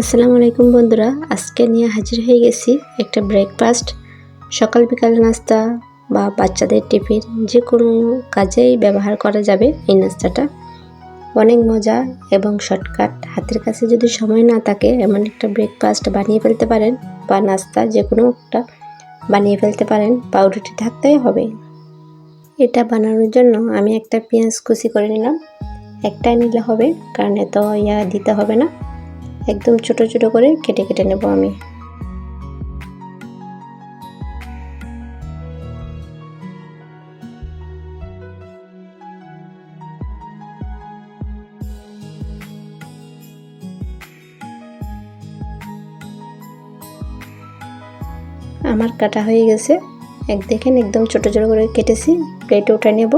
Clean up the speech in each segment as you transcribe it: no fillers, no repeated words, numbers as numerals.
আসসালামু আলাইকুম বন্ধুরা, আজকে নিয়ে হাজির হয়ে গেছি একটা ব্রেকফাস্ট। সকাল বিকাল নাস্তা বা বাচ্চাদের টিফিন যে কোনো কাজেই ব্যবহার করা যাবে। এই নাস্তাটা অনেক মজা এবং শর্টকাট। হাতের কাছে যদি সময় না থাকে এমন একটা ব্রেকফাস্ট বানিয়ে ফেলতে পারেন, বা নাস্তা যে কোনো একটা বানিয়ে ফেলতে পারেন। পাউরুটি থাকতেই হবে। এটা বানানোর জন্য আমি একটা পেঁয়াজ কুচি করে নিলাম। একটাই নিলে হবে, কারণ এত দিতে হবে না। একদম ছোট ছোট করে কেটে নেব আমি। আমার কাটা হয়ে গেছে। দেখেন একদম ছোট ছোট করে কেটেছি। প্লেটে উঠে নেব।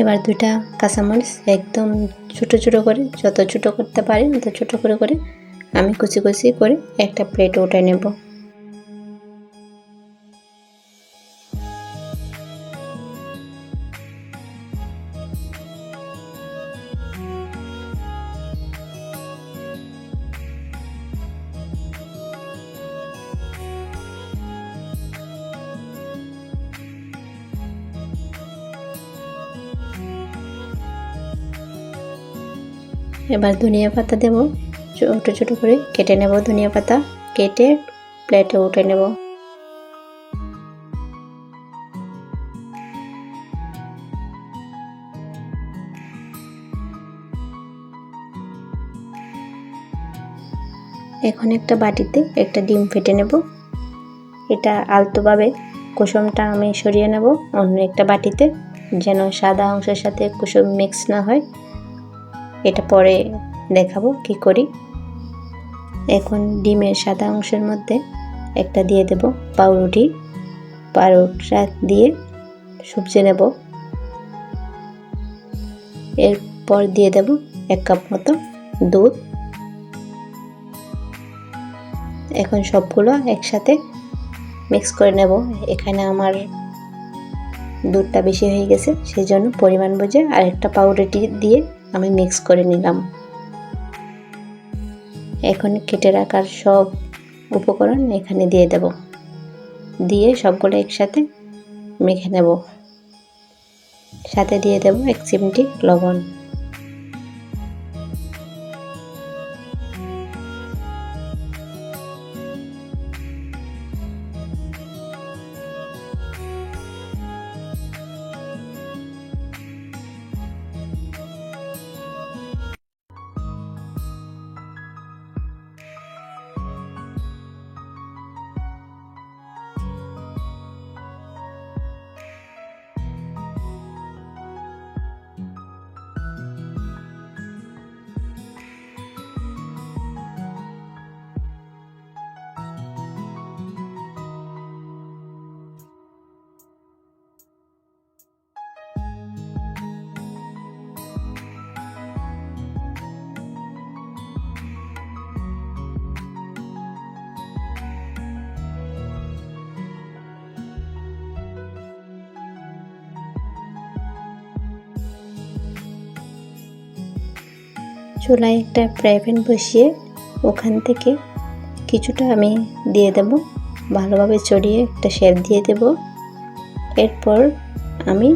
এবার দুইটা কাঁচামরিচ একদম ছোট ছোট করে, যত ছোট করতে পারি তত ছোট করে আমি কুচি করে একটা প্লেটে উঠে নেব। এবার ধনিয়া পাতা দেব। ছোট ছোট করে কেটে নেব। ধনিয়া পাতা কেটে প্লেটে উঠে নেব। এখন একটা বাটিতে একটা ডিম ফেটে নেব। এটা আলতোভাবে কুসুমটা আমি সরিয়ে নেব অন্য একটা বাটিতে, যেন সাদা অংশের সাথে কুসুম মিক্স না হয়। এটা পরে দেখাবো কি করি। এখন ডিমের সাদা অংশের মধ্যে একটা দিয়ে দেব পাউরুটিটা দিয়ে সবজি নেব। এরপর দিয়ে দেব 1 কাপ মতো দুধ। এখন সবগুলো একসাথে মিক্স করে নেব। এখানে আমার দুধটা বেশি হয়ে গেছে, সেই জন্য পরিমাণ বুঝে আরেকটা পাউরুটি দিয়ে আমি মিক্স করে নিলাম। এখন কেটে রাখার সব উপকরণ এখানে দিয়ে দেব। দিয়ে সবগুলো একসাথে মেখে নেব। সাথে দিয়ে দেব 1 চিমটি লবণ। চুলায় একটা ফ্রাই প্যান বসিয়ে ওখান থেকে কিছুটা আমি দিয়ে দেব। ভালোভাবে ছড়িয়ে একটা শেপ দিয়ে দেব। এরপর আমি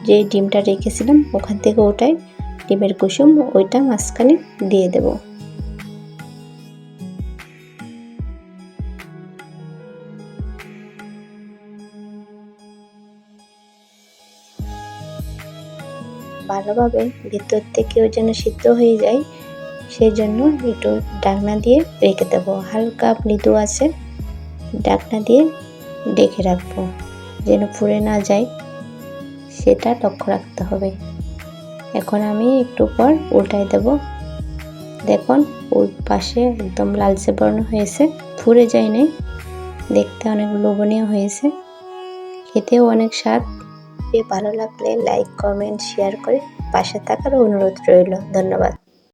যে ডিমটা রেখেছিলাম ওখান থেকে ওটাই ডিমের কুসুম ওইটা মাঝখানে দিয়ে দেব। ভালোভাবে ভিতর থেকেও যেন সিদ্ধ হয়ে যায়, সেই জন্য একটু ঢাকনা দিয়ে রেখে দেবো। হালকা মৃদু আছে, ঢাকনা দিয়ে ঢেকে রাখবো যেন পুড়ে না যায়, সেটা লক্ষ্য রাখতে হবে। এখন আমি একটু পর উল্টাই দেব। দেখুন ওই পাশে একদম লালচে বর্ণ হয়েছে, পুড়ে যায় নাই, দেখতে অনেক লোভনীয় হয়েছে, খেতেও অনেক স্বাদ। ভালো লাগলে লাইক কমেন্ট শেয়ার করে পাশে থাকার অনুরোধ রইল। ধন্যবাদ।